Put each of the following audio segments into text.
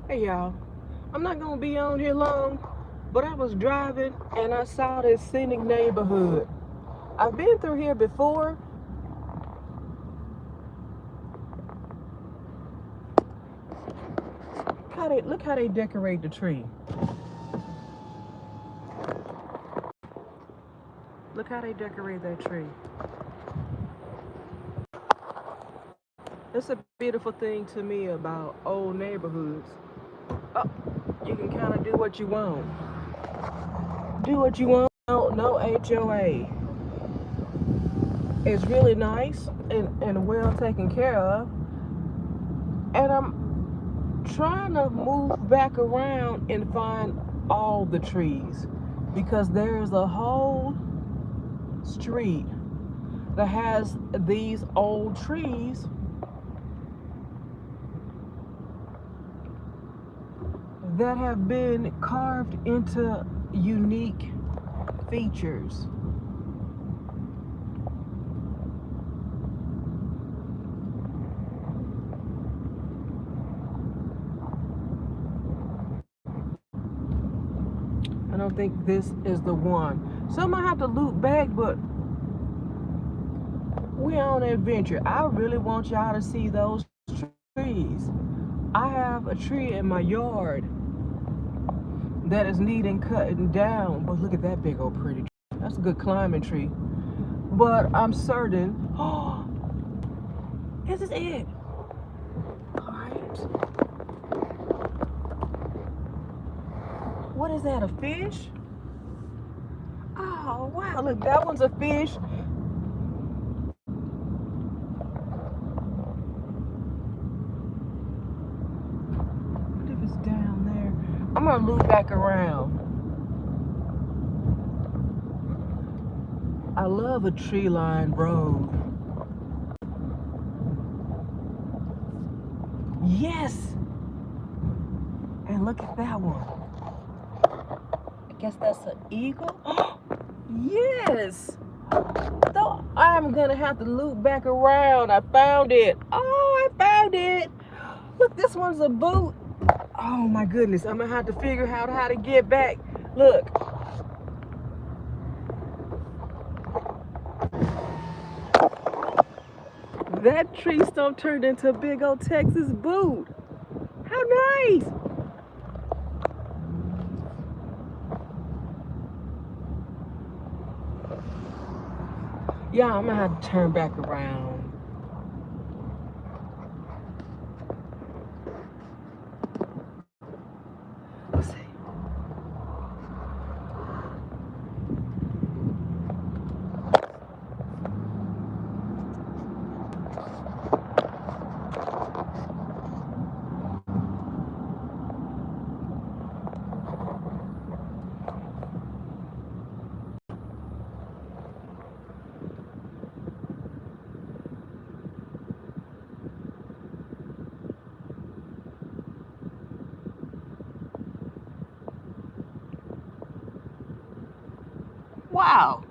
Hey y'all, I'm not gonna be on here long, but I was driving and I saw this scenic neighborhood. I've been through here before. Look how they decorate the tree. Look how they decorate that tree. It's a beautiful thing to me about old neighborhoods. Oh, you can kind of do what you want. Do what you want. No HOA. It's really nice and well taken care of. And I'm trying to move back around and find all the trees because there's a whole street that has these old trees that have been carved into unique features. I don't think this is the one. So I'm gonna have to loop back, but we're on an adventure. I really want y'all to see those trees. I have a tree in my yard that is needing cutting down, but look at that big old pretty tree. That's a good climbing tree. But I'm certain, oh, this is it. All right. What is that, a fish? Oh, wow, look, that one's a fish. What if it's down there? I'm gonna loop back around. I love a tree-lined road. Yes! And look at that one. I guess that's an eagle. Yes! Though I'm gonna have to loop back around. I found it. Oh, I found it. Look, this one's a boot. Oh my goodness, I'm gonna have to figure out how to get back. Look. That tree stump turned into a big old Texas boot. How nice! Yeah, I'm gonna have to turn back around. Let's see. Wow.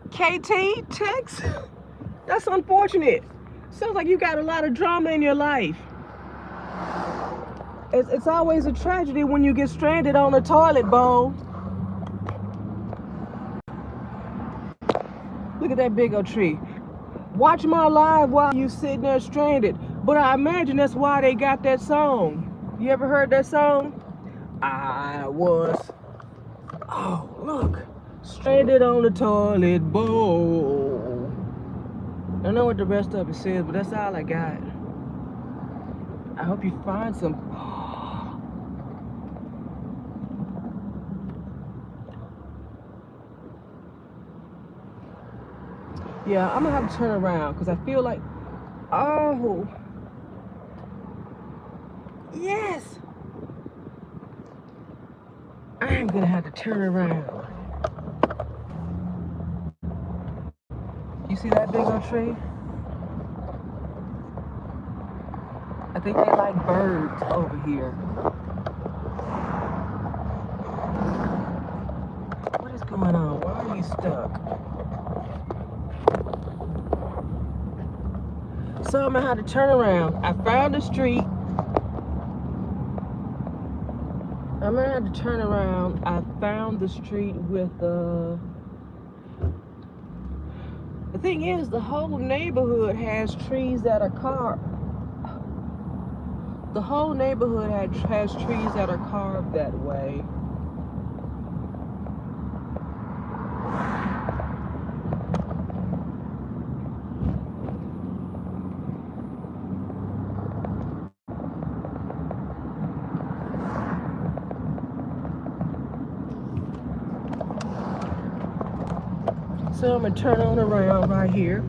KT, Tex? That's unfortunate. Sounds like you got a lot of drama in your life. It's always a tragedy when you get stranded on a toilet bowl. Look at that big old tree. Watch my live while you sitting there stranded. But I imagine that's why they got that song. You ever heard that song? I was, oh look, stranded on the toilet bowl. I don't know what the rest of it says, but that's all I got. I hope you find some. Yeah, I'm gonna have to turn around because I feel like, oh, yes. I'm gonna have to turn around. You see that big old tree? I think they like birds over here. What is going on? Why are you stuck? So I'm gonna have to turn around. I found the street. I'm gonna have to turn around. I found the street with the thing is, the whole neighborhood has trees that are carved. The whole neighborhood has trees that are carved that way. So I'm gonna turn on around right here.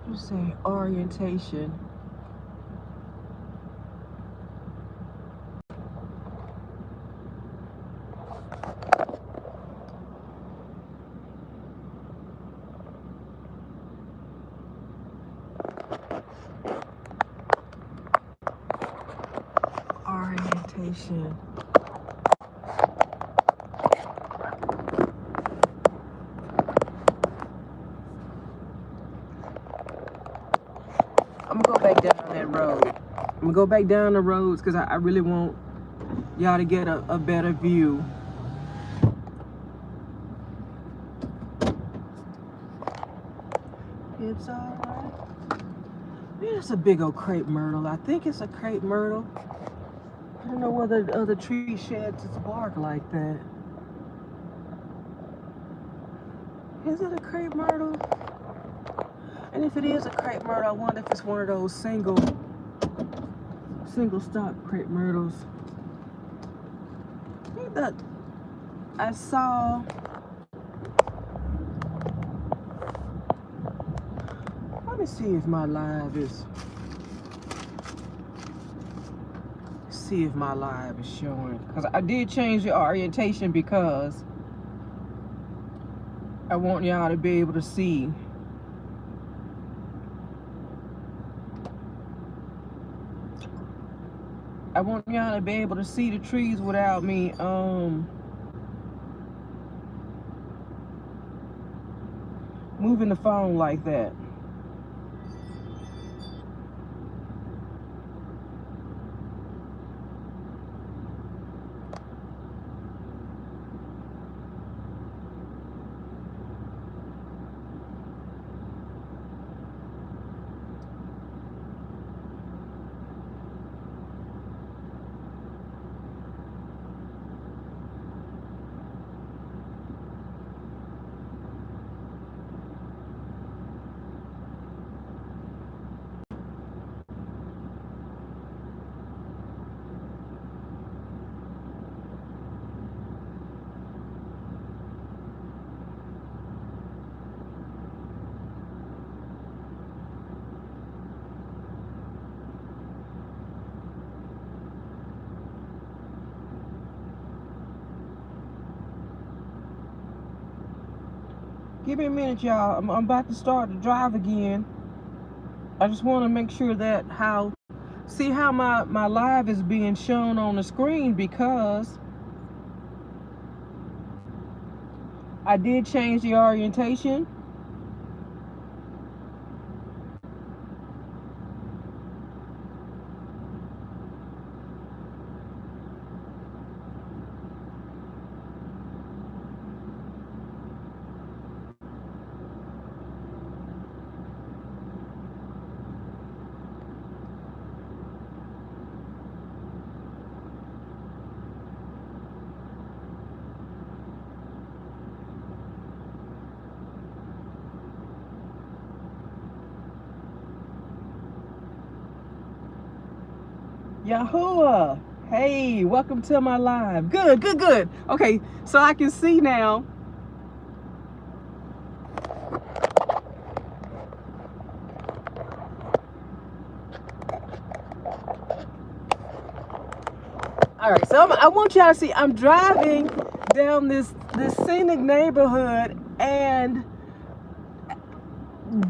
Let's say orientation. Orientation. I'm gonna go back down that road. I'm gonna go back down the roads because I really want y'all to get a better view. It's alright. Man, it's a big old crepe myrtle. I think it's a crepe myrtle. I don't know whether the other tree sheds its bark like that. Is it a crepe myrtle? And if it is a crepe myrtle, I wonder if it's one of those single stock crepe myrtles. I think that I saw. Let me see if my live is. See if my live is showing, because I did change the orientation because I want y'all to be able to see. I want y'all to be able to see the trees without me moving the phone like that. Give me a minute, y'all. I'm about to start to drive again. I just want to make sure that see how my live is being shown on the screen, because I did change the orientation. Yahuwah. Hey, welcome to my live. Good, good, good. Okay, so I can see now. All right, so I want y'all to see I'm driving down this scenic neighborhood, And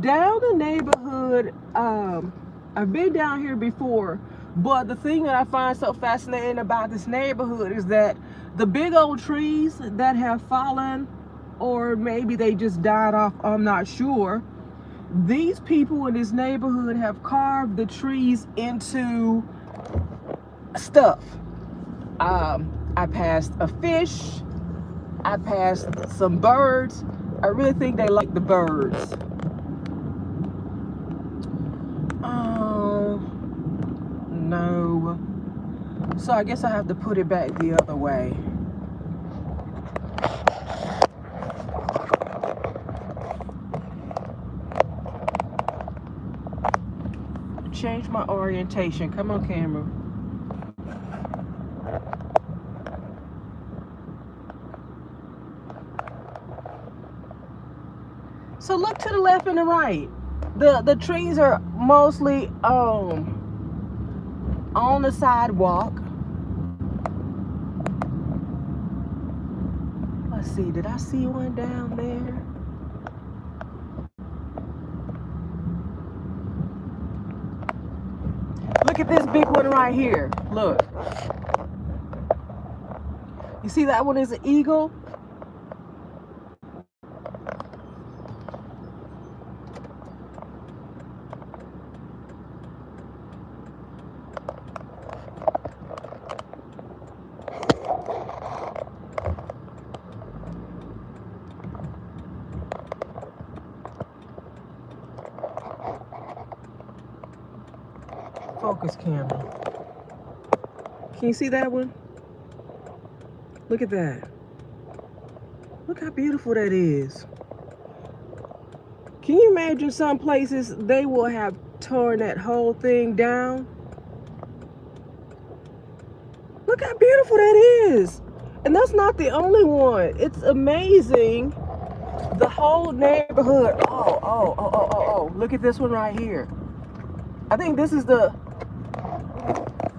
down the neighborhood, I've been down here before, but the thing that I find so fascinating about this neighborhood is that the big old trees that have fallen, or maybe they just died off, I'm not sure. These people in this neighborhood have carved the trees into stuff. I passed a fish, I passed some birds. I really think they like the birds. Oh, no. So I guess I have to put it back the other way. Change my orientation. Come on, camera. So look to the left and the right. The trees are mostly on the sidewalk. Let's see, did I see one down there? Look at this big one right here. Look. You see that one is an eagle? Focus camera. Can you see that one? Look at that. Look how beautiful that is. Can you imagine some places they will have torn that whole thing down? Look how beautiful that is. And that's not the only one. It's amazing. The whole neighborhood. Oh. Look at this one right here. I think this is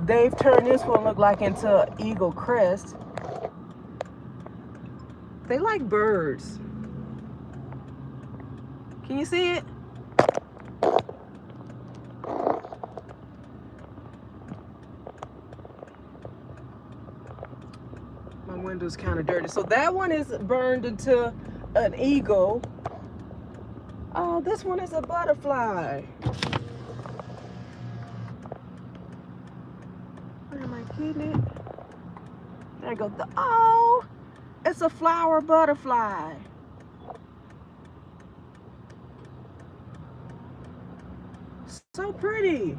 they've turned this one look like into an eagle crest. They like birds. Can you see it? My window's kind of dirty. So that one is burned into an eagle. Oh, this one is a butterfly. Am I kidding it? There goes oh, it's a flower butterfly. So pretty.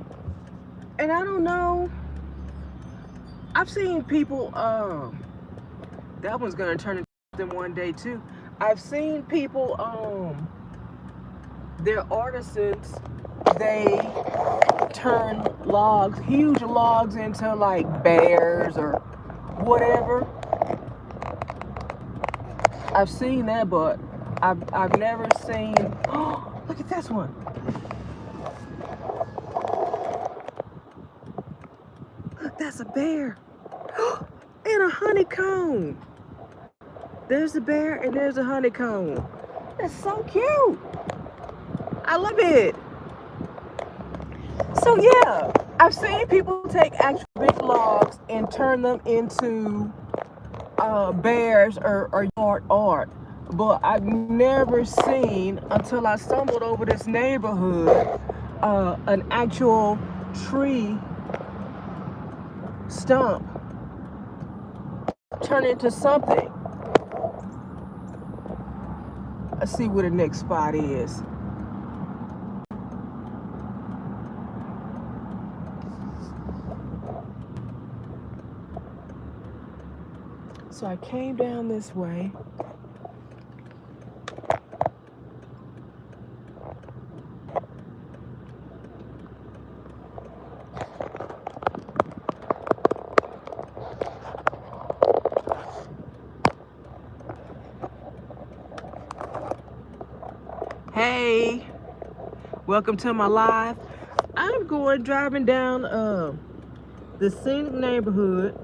And I don't know, I've seen people, that one's gonna turn into them one day too. I've seen people, they're artisans, they turn logs, huge logs, into like bears or whatever. I've seen that, but I've never seen, oh, look at this one. Look, that's a bear. And a honeycomb. There's a bear and there's a honeycomb. That's so cute. I love it. So yeah, I've seen people take actual big logs and turn them into bears or yard art. But I've never seen, until I stumbled over this neighborhood, an actual tree stump turn into something. Let's see where the next spot is. So I came down this way. Hey, welcome to my live. I'm driving down the scenic neighborhood.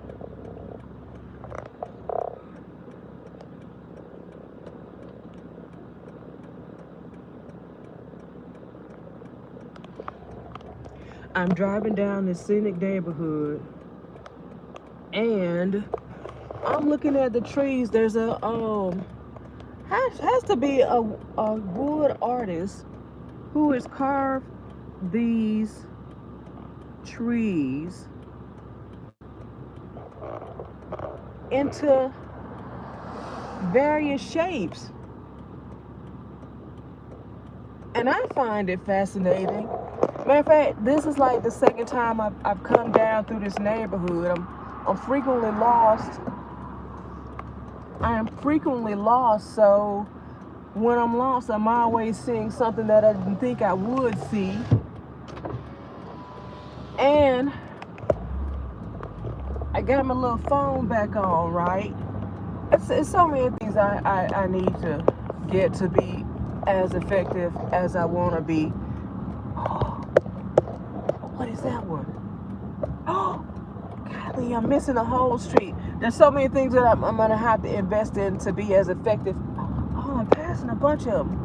I'm driving down this scenic neighborhood, and I'm looking at the trees. There's a has to be a wood artist who has carved these trees into various shapes, and I find it fascinating. Matter of fact, this is like the second time I've come down through this neighborhood. I'm frequently lost. I am frequently lost, so when I'm lost, I'm always seeing something that I didn't think I would see. And I got my little phone back on, right? It's so many things I need to get to be as effective as I want to be. What is that one? Oh, golly, I'm missing the whole street. There's so many things that I'm going to have to invest in to be as effective. Oh, I'm passing a bunch of them.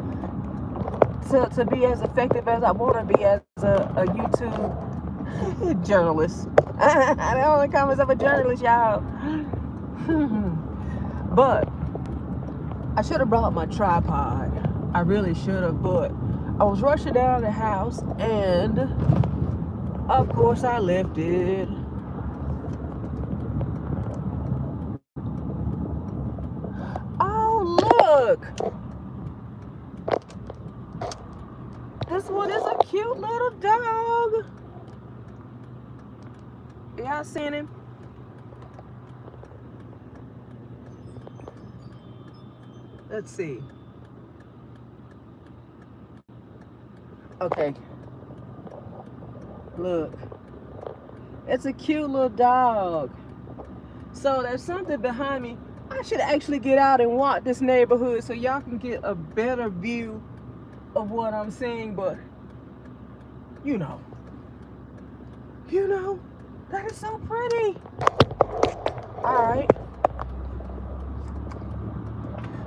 To be as effective as I want to be as a YouTube journalist. I don't want to call myself a journalist, y'all. But I should have brought my tripod. I really should have, but I was rushing down the house, and of course I left it. Oh, look! This one is a cute little dog. Y'all seen him? Let's see. Okay. Look. It's a cute little dog. So there's something behind me. I should actually get out and walk this neighborhood so y'all can get a better view of what I'm seeing, but you know, that is so pretty. All right.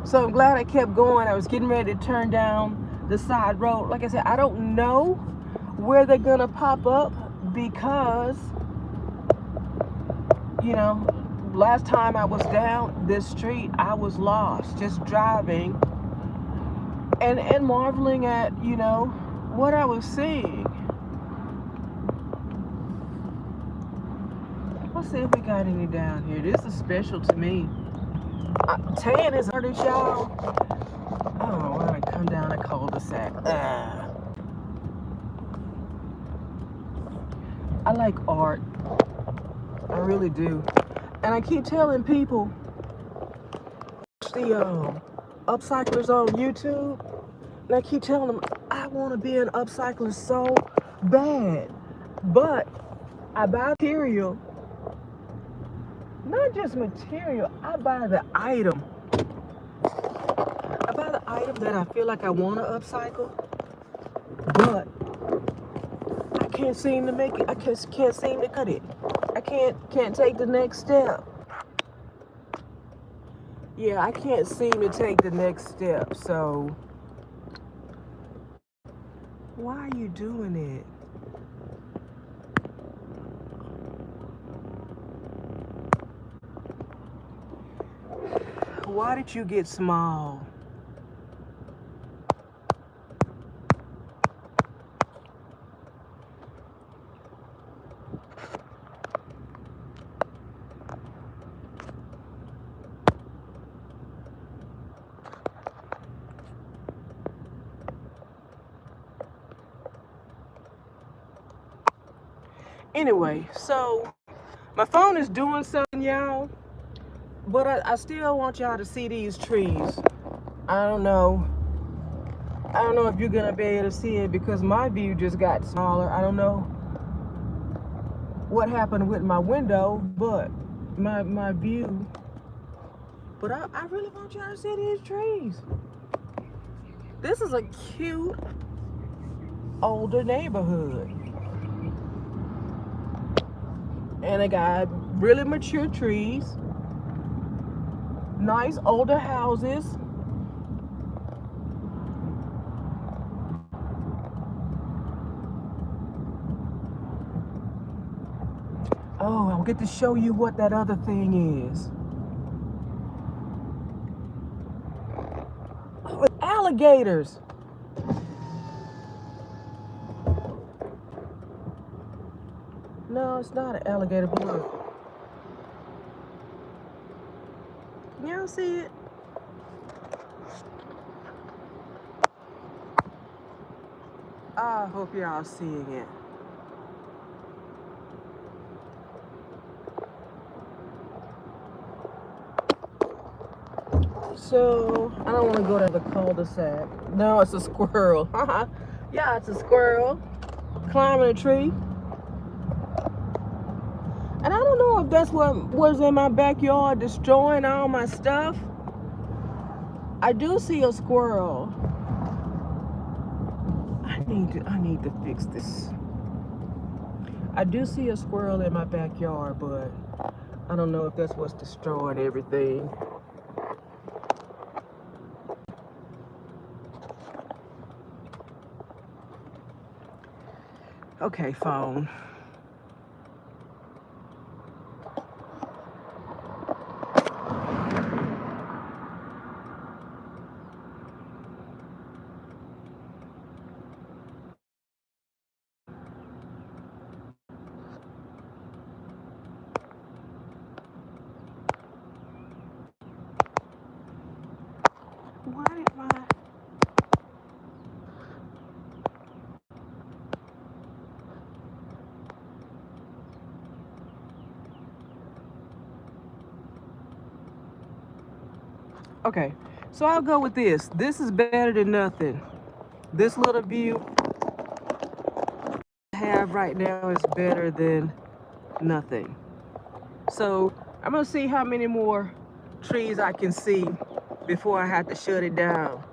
So I'm glad I kept going. I was getting ready to turn down the side road. Like I said, I don't know where they're gonna pop up because, you know, last time I was down this street, I was lost, just driving and marveling at, you know, what I was seeing. Let's see if we got any down here. This is special to me. Tan is artist, y'all. Oh, I'm gonna come down a cul-de-sac. I like art. I really do. And I keep telling people, the upcyclers on YouTube, and I keep telling them, I want to be an upcycler so bad. But I buy material. Not just material, I buy the item. I buy the item that I feel like I want to upcycle, but I can't seem to make it. I can't seem to cut it. I can't take the next step. Yeah, I can't seem to take the next step, so why are you doing it? Why did you get small? Anyway, so my phone is doing something, y'all. But I still want y'all to see these trees. I don't know if you're gonna be able to see it because my view just got smaller. I don't know what happened with my window, but my view. But I really want y'all to see these trees. This is a cute older neighborhood. And I got really mature trees. Nice older houses. Oh, I'll get to show you what that other thing is. Oh, it's alligators. No, it's not an alligator, but look. Can y'all see it? I hope y'all seeing it. So, I don't want to go to the cul-de-sac. No, it's a squirrel. Yeah, it's a squirrel climbing a tree. And I don't know if that's what was in my backyard destroying all my stuff. I do see a squirrel. I need to fix this. I do see a squirrel in my backyard, but I don't know if that's what's destroying everything. Okay, phone. Why did my... Okay, so I'll go with this. This is better than nothing. This little view I have right now is better than nothing. So I'm gonna see how many more trees I can see before I have to shut it down.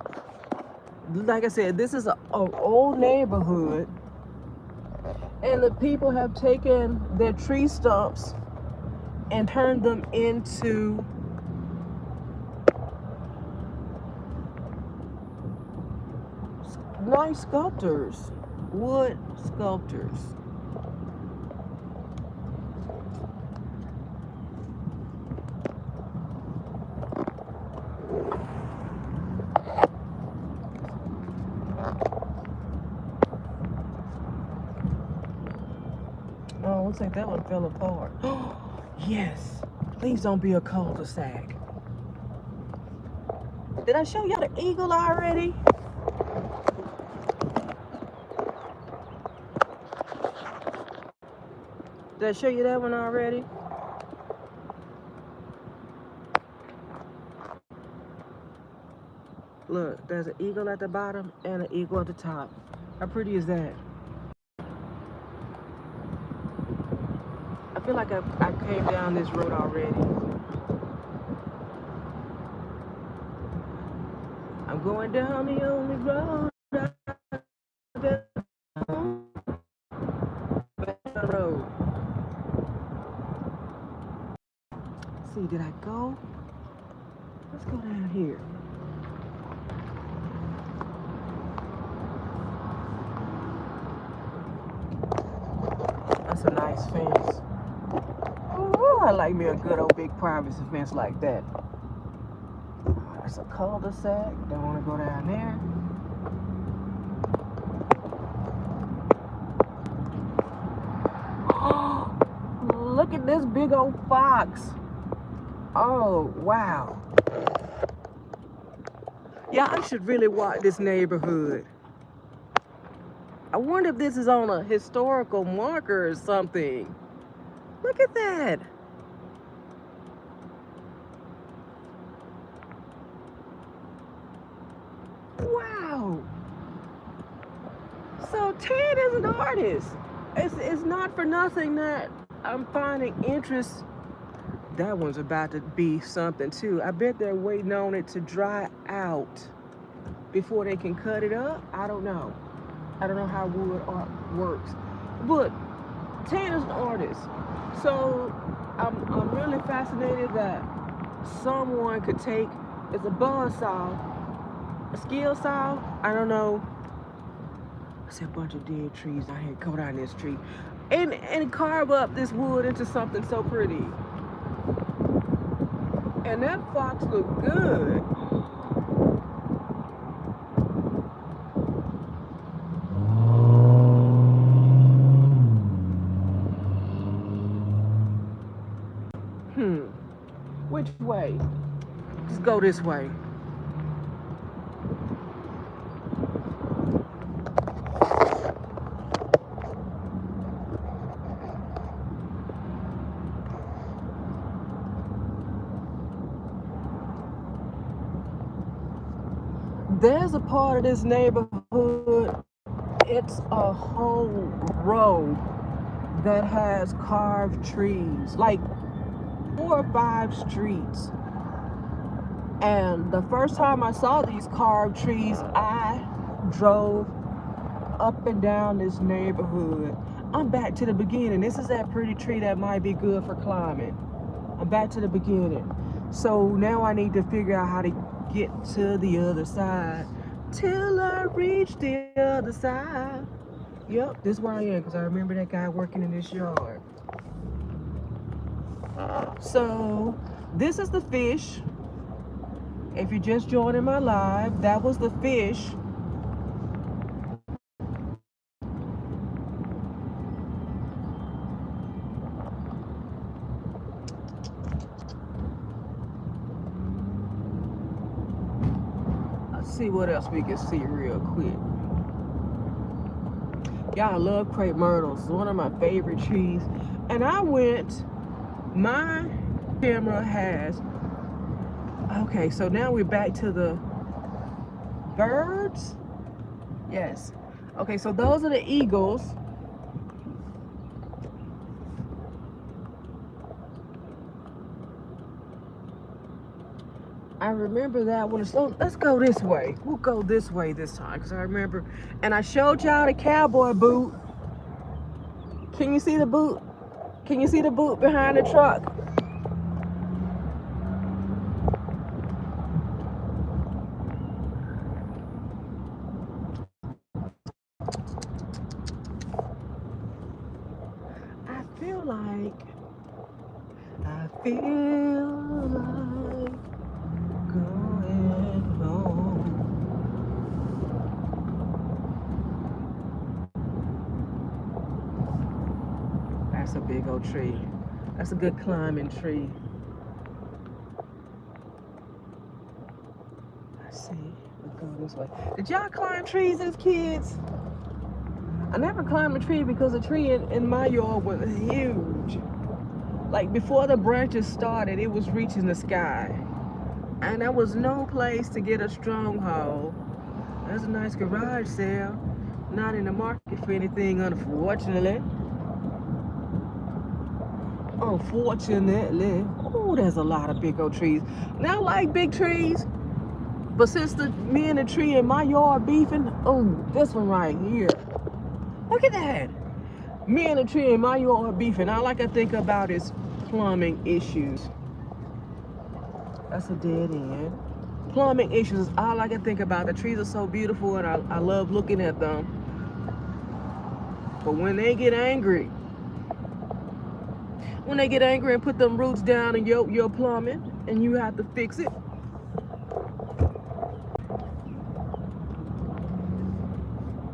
Like I said, this is an old neighborhood, and the people have taken their tree stumps and turned them into nice sculptures, wood sculptures. Oh, looks like that one fell apart. Yes, please don't be a cul-de-sac. Did I show y'all the eagle already? Did I show you that one already? Look, there's an eagle at the bottom and an eagle at the top. How pretty is that? I feel like I came down this road already. I'm going down the only road I've ever known. Back the road. Let's see, did I go? Let's go down here. That's a nice fence. Oh, I like me a good old big privacy fence like that. That's a cul-de-sac. Don't want to go down there. Look at this big old fox. Oh, wow. Yeah, I should really walk this neighborhood. I wonder if this is on a historical marker or something. Look at that. Wow. So Ted is an artist. It's not for nothing that I'm finding interest. That one's about to be something too. I bet they're waiting on it to dry out before they can cut it up. I don't know. I don't know how wood art works. But Ted is an artist. So I'm really fascinated that someone could take, it's a buzz saw, a skill saw, I don't know. I see a bunch of dead trees out here. Go down this tree. and carve up this wood into something so pretty. And that fox looked good. Which way? Let's go this way. There's a part of this neighborhood, it's a whole road that has carved trees, like 4 or 5 streets. And the first time I saw these carved trees, I drove up and down this neighborhood. I'm back to the beginning. This is that pretty tree that might be good for climbing. I'm back to the beginning. So now I need to figure out how to get to the other side till I reach the other side. Yep, this is where I am, because I remember that guy working in this yard. So this is the fish. If you're just joining my live, that was the fish. Let's see what else we can see real quick. Y'all, I love crepe myrtles. It's one of my favorite trees. And my camera has, okay, so now we're back to the birds. Yes. Okay, so those are the eagles. I remember that one. So let's go this way. We'll go this way this time, because I remember. And I showed y'all the cowboy boot. Can you see the boot? Can you see the boot behind the truck? I feel like going home. That's a big old tree. That's a good climbing tree. Let's see. Let's go this way. Did y'all climb trees as kids? I never climbed a tree because a tree in my yard was huge. Like before the branches started, it was reaching the sky. And there was no place to get a stronghold. There's a nice garage sale. Not in the market for anything, unfortunately. Unfortunately. Oh, there's a lot of big old trees. Now I like big trees, but since me and the tree in my yard beefing, oh, this one right here. Look at that. Me and the tree in my yard beefing. All I can think about is plumbing issues. That's a dead end. Plumbing issues is all I can think about. The trees are so beautiful and I love looking at them. But when they get angry and put them roots down in your plumbing and you have to fix it.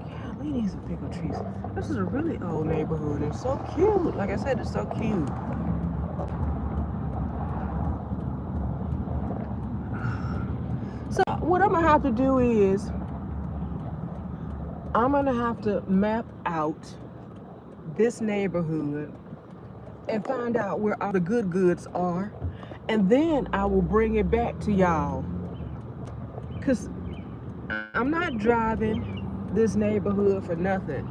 Golly, these are big old trees. This is a really old neighborhood. It's so cute. Like I said, it's so cute. So what I'm gonna have to do is I'm gonna have to map out this neighborhood and find out where all the good goods are, and then I will bring it back to y'all, because I'm not driving this neighborhood for nothing.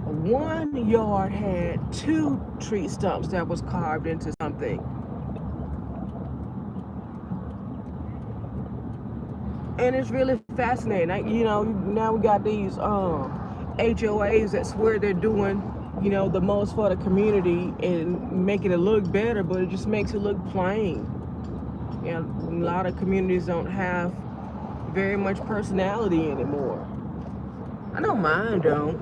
One yard had 2 tree stumps that was carved into something. And it's really fascinating. You know, now we got these HOAs that swear they're doing, you know, the most for the community and making it look better, but it just makes it look plain. You know, a lot of communities don't have very much personality anymore. I know mine don't.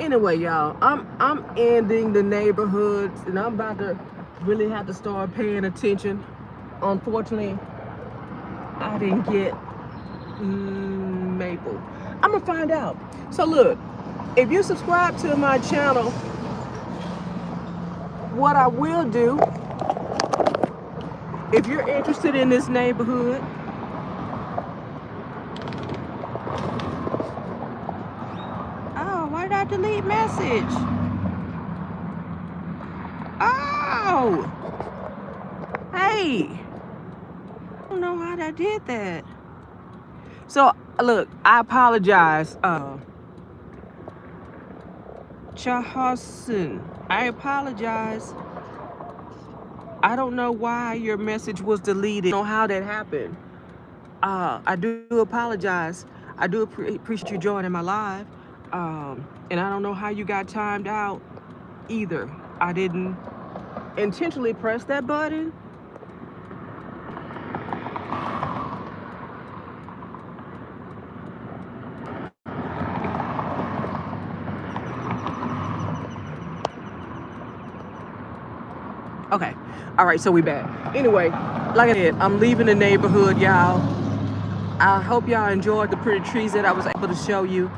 Anyway, y'all, I'm ending the neighborhoods, and I'm about to really have to start paying attention. Unfortunately, I didn't get Maple. I'm gonna find out. So look, if you subscribe to my channel, what I will do, if you're interested in this neighborhood, oh, why did I delete message? Oh, hey, I don't know how I did that. So look, I apologize, Chahasun. I apologize. I don't know why your message was deleted. I don't know how that happened. I do apologize. I do appreciate you joining my live. And I don't know how you got timed out either. I didn't intentionally press that button. Okay. All right, so we back. Anyway, like I said, I'm leaving the neighborhood, y'all. I hope y'all enjoyed the pretty trees that I was able to show you.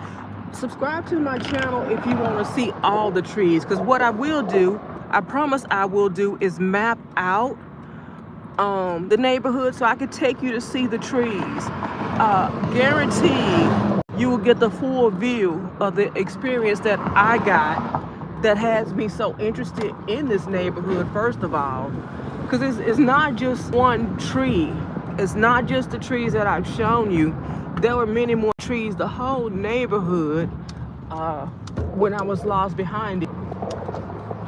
Subscribe to my channel if you want to see all the trees, because what I will do, I promise I will do, is map out the neighborhood so I can take you to see the trees. Guaranteed you will get the full view of the experience that I got that has me so interested in this neighborhood, first of all, because it's not just one tree. It's not just the trees that I've shown you. There were many more trees. The whole neighborhood, when I was lost behind it,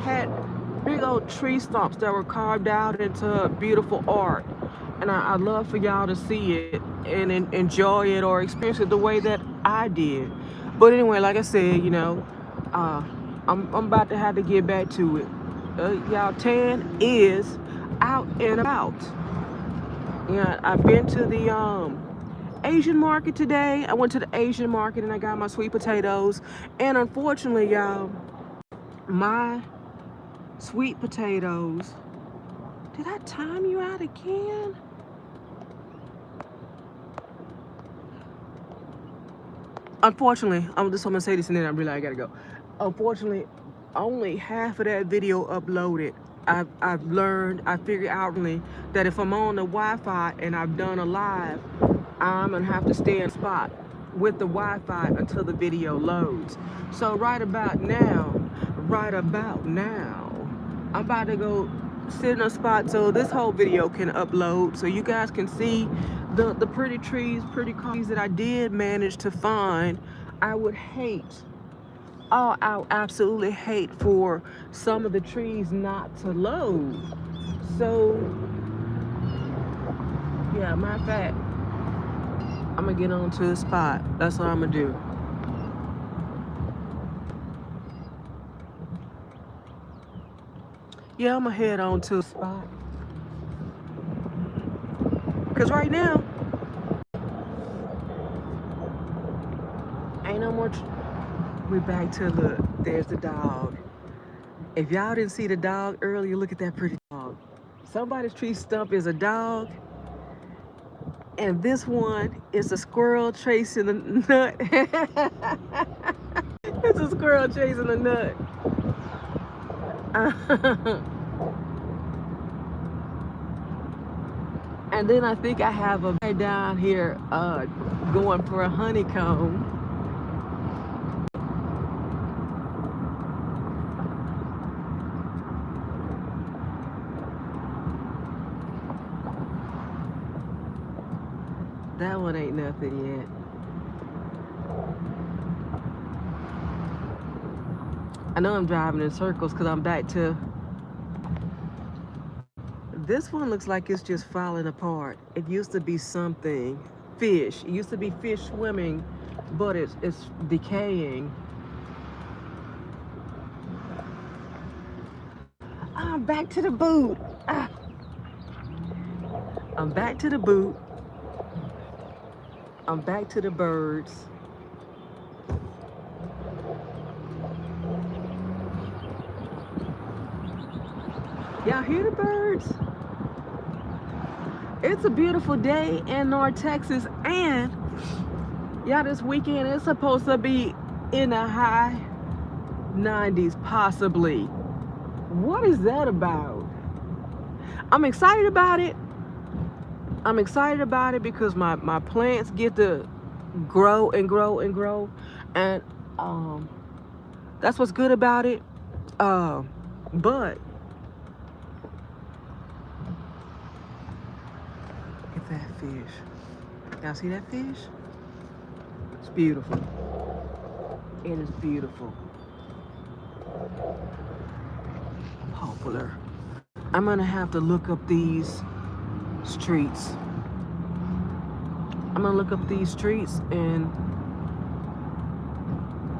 had big old tree stumps that were carved out into beautiful art. And I'd love for y'all to see it and enjoy it or experience it the way that I did. But anyway, like I said, you know, I'm about to have to get back to it. Y'all, Tan is out and about. Yeah, I've been to the Asian market today. I went to the Asian market and I got my sweet potatoes. And unfortunately, y'all, my sweet potatoes, did I time you out again? Unfortunately, I'm gonna say this and then I realize I gotta go. Unfortunately, only half of that video uploaded. I've learned, I figured out that if I'm on the Wi-Fi and I've done a live, I'm gonna have to stay in spot with the Wi-Fi until the video loads. So right about now, I'm about to go sit in a spot so this whole video can upload, so you guys can see the pretty trees, pretty cars that I did manage to find. I would hate, oh, I absolutely hate for some of the trees not to load. So yeah, matter of fact, I'm gonna get on to the spot. That's what I'm gonna do. Yeah, I'm gonna head on to the spot. Cause right now, ain't no more. We're back to look. There's the dog. If y'all didn't see the dog earlier, look at that pretty dog. Somebody's tree stump is a dog, and this one is a squirrel chasing a nut. It's a squirrel chasing a nut. And then I think I have a guy down here going for a honeycomb. That one ain't nothing yet. I know I'm driving in circles because I'm back to... This one looks like it's just falling apart. It used to be something. Fish. It used to be fish swimming, but it's decaying. I'm back to the boot. I'm back to the boot. I'm back to the birds. Y'all hear the birds? It's a beautiful day in North Texas, and y'all, this weekend it's supposed to be in the high 90s, possibly. What is that about? I'm excited about it. I'm excited about it because my plants get to grow and grow and grow, and that's what's good about it. But look at that fish. Y'all see that fish? It's beautiful. It is beautiful. Popular. I'm gonna have to look up these streets. I'm gonna look up these streets, and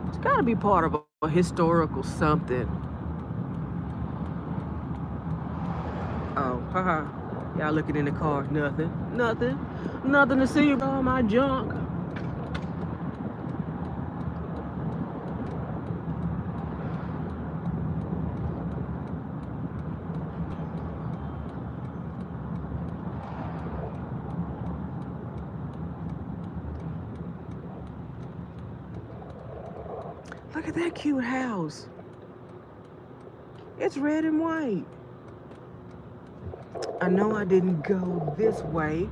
it's gotta be part of a historical something. Oh, haha. Y'all looking in the car. Nothing to see about my junk. Look at that cute house. It's red and white. I know I didn't go this way.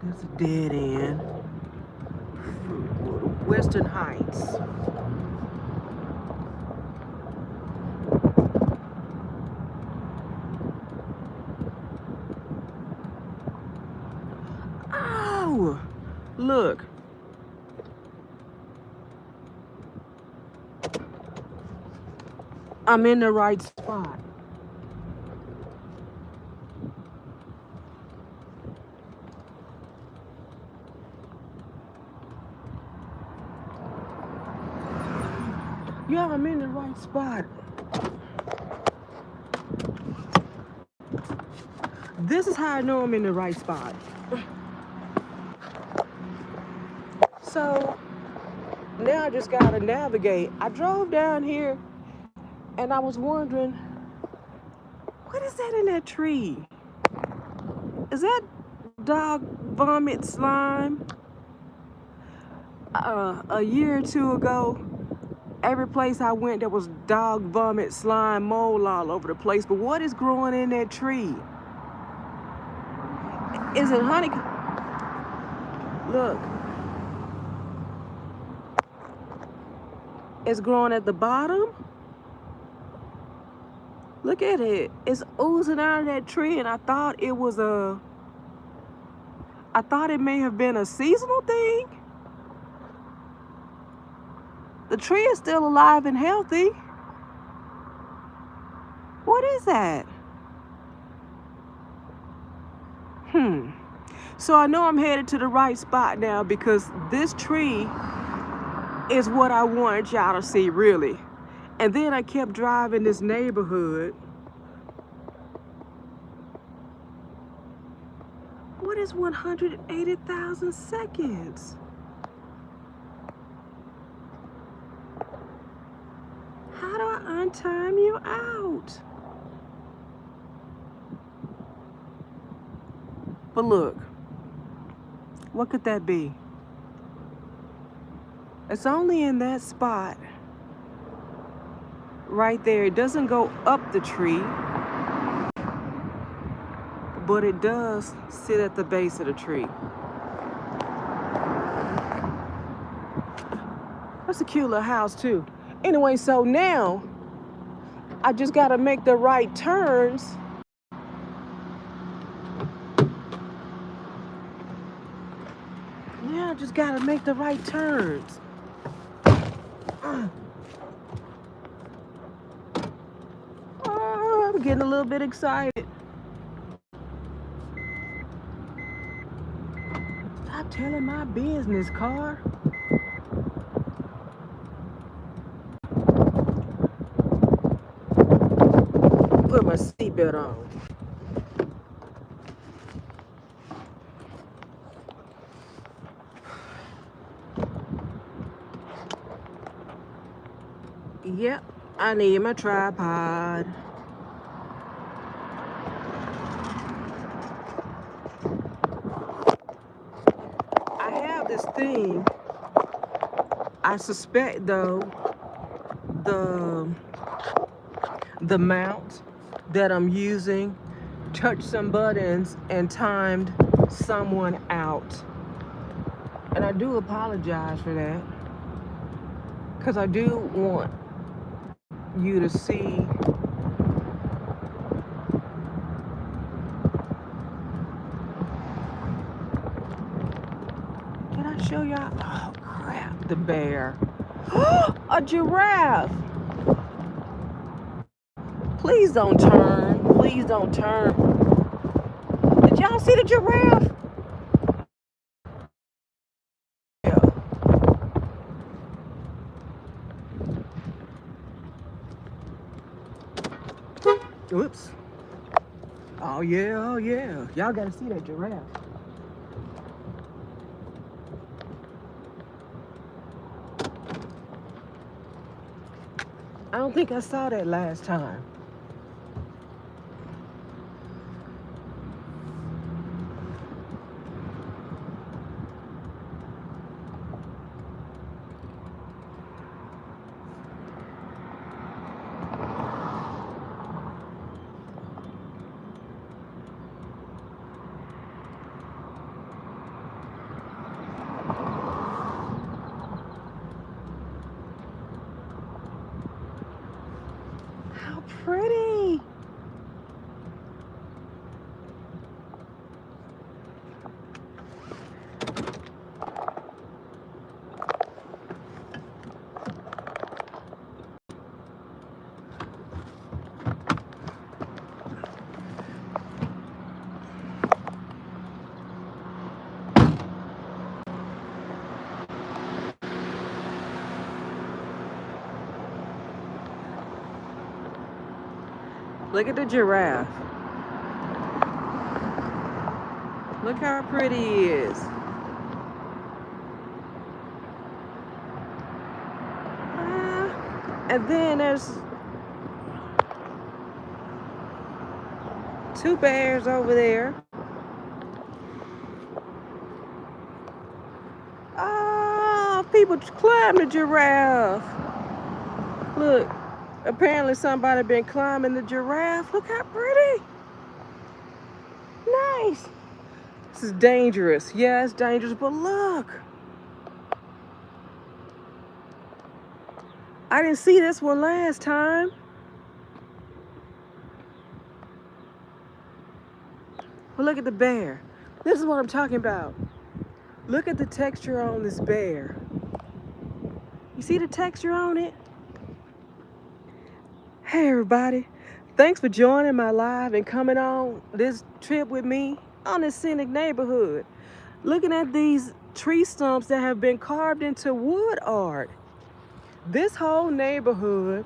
That's a dead end. Western Heights. Oh, look. I'm in the right spot. Yeah, I'm in the right spot. This is how I know I'm in the right spot. So now I just gotta navigate. I drove down here and I was wondering, what is that in that tree? Is that dog vomit slime? A year or two ago, every place I went, there was dog vomit, slime, mold all over the place. But what is growing in that tree? Is it honey? Look. It's growing at the bottom. Look at it. It's oozing out of that tree, and I thought it may have been a seasonal thing. The tree is still alive and healthy. What is that? So I know I'm headed to the right spot now, because this tree is what I wanted y'all to see, really. And then I kept driving this neighborhood. What is 180,000 seconds? How do I untime you out? But look, what could that be? It's only in that spot right there. It doesn't go up the tree, but it does sit at the base of the tree. That's a cute little house too. Anyway, so now I just gotta make the right turns. Yeah, I just gotta make the right turns. I'm getting a little bit excited. Stop telling my business, car. my seatbelt on. Yep, I need my tripod. I have this thing. I suspect though the mount that I'm using touched some buttons and timed someone out. And I do apologize for that, because I do want you to see did I show y'all? Oh crap, the bear. A giraffe. Please don't turn. Please don't turn. Did y'all see the giraffe? Yeah. Oops. Oh yeah, oh yeah. Y'all gotta see that giraffe. I don't think I saw that last time. How pretty. Look at the giraffe. Look how pretty he is. And then there's two bears over there. Oh, people climb the giraffe. Look, apparently somebody been climbing the giraffe. Look how pretty. Nice. This is dangerous. Yeah, it's dangerous, but look. I didn't see this one last time. But look at the bear. This is what I'm talking about. Look at the texture on this bear. You see the texture on it? Hey everybody. Thanks for joining my live and coming on this trip with me on this scenic neighborhood. Looking at these tree stumps that have been carved into wood art. This whole neighborhood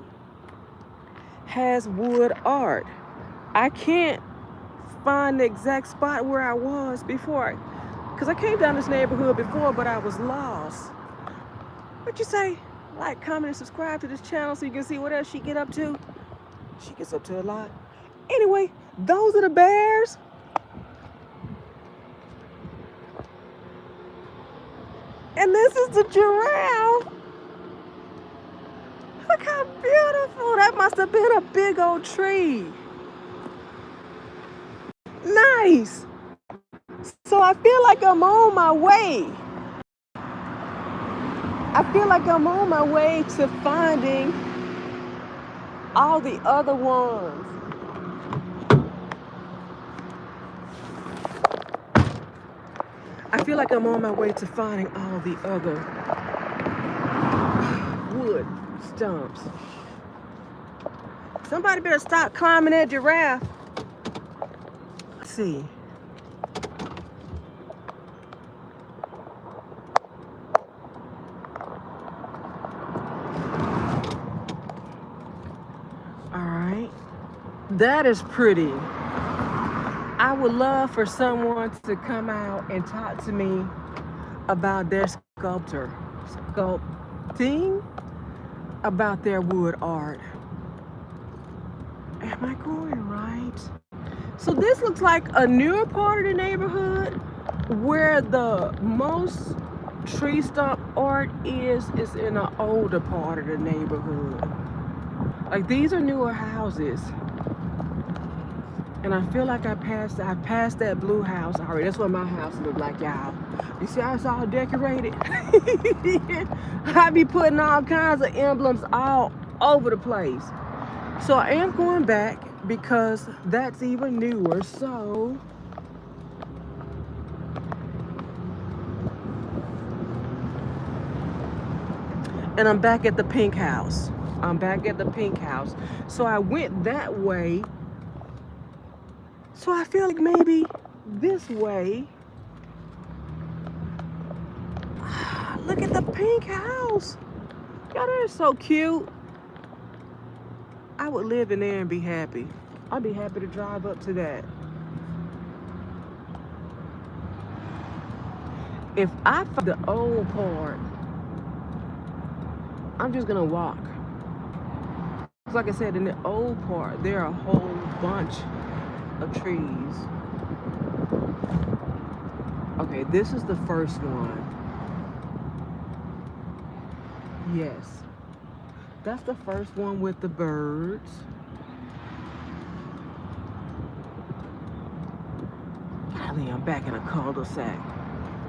has wood art. I can't find the exact spot where I was before, because I came down this neighborhood before, but I was lost. What you say? Like, comment, and subscribe to this channel so you can see what else she get up to. She gets up to a lot. Anyway, those are the bears. And this is the giraffe. Look how beautiful. That must have been a big old tree. Nice. So I feel like I'm on my way. I feel like I'm on my way to finding all the other ones. I feel like I'm on my way to finding all the other wood stumps. Somebody better stop climbing that giraffe. Let's see. That is pretty. I would love for someone to come out and talk to me about their sculpting, about their wood art. Am I going right? So this looks like a newer part of the neighborhood where the most tree stump art is in an older part of the neighborhood. Like these are newer houses. And I feel like I passed that blue house already. That's what my house look like, y'all. You see how it's all decorated? I be putting all kinds of emblems all over the place. So I am going back because that's even newer. So and I'm back at the pink house. So I went that way. So I feel like maybe this way. Look at the pink house. Y'all, that is so cute. I would live in there and be happy. I'd be happy to drive up to that. If I find the old part, I'm just gonna walk. Like I said, in the old part, there are a whole bunch of trees. Okay, this is the first one. Yes, that's the first one with the birds. Golly, I'm back in a cul-de-sac.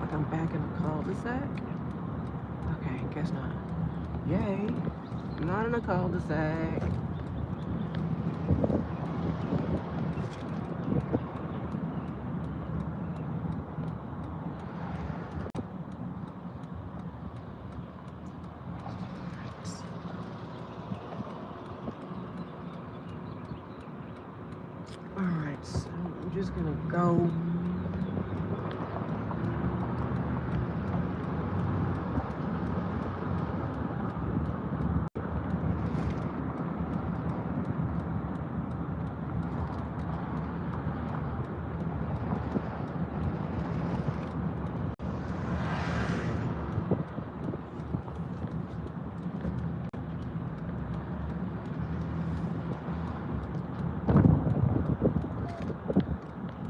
Like I'm back in a cul-de-sac? Okay, guess not. Yay, not in a cul-de-sac. Alright, so I'm just gonna go.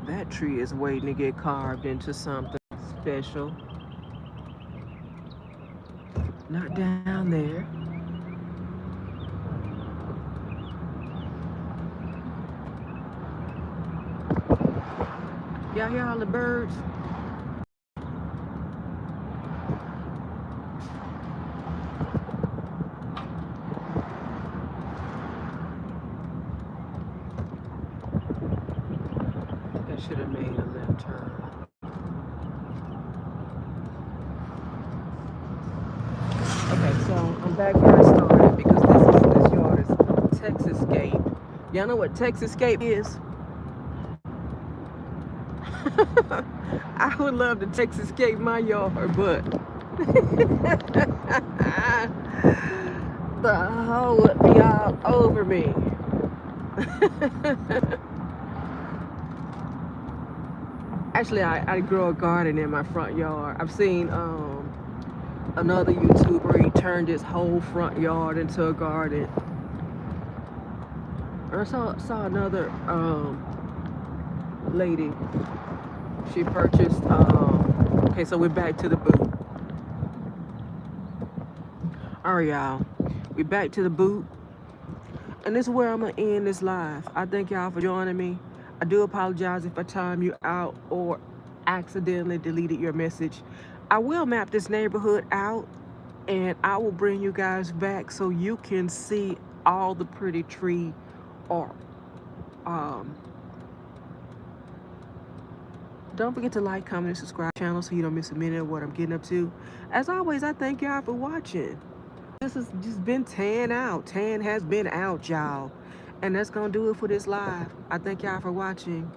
That tree is waiting to get carved into something special. Not down there. Y'all hear all the birds? I should have made a left turn. Okay, so I'm back where I started because this yard is Texascape. Y'all know what Texascape is? I would love to Texascape my yard, but the hoe would be all over me. Actually, I grow a garden in my front yard. I've seen another YouTuber, he turned his whole front yard into a garden. I saw another lady. She purchased, okay, so we're back to the boot. All right, y'all, we're back to the boot. And this is where I'm gonna end this live. I thank y'all for joining me. I do apologize if I time you out or accidentally deleted your message. I will map this neighborhood out and I will bring you guys back so you can see all the pretty tree art. Don't forget to like, comment, and subscribe to the channel so you don't miss a minute of what I'm getting up to. As always, I thank y'all for watching. This has just been Tan out. Tan has been out, y'all. And that's going to do it for this live. I thank y'all for watching.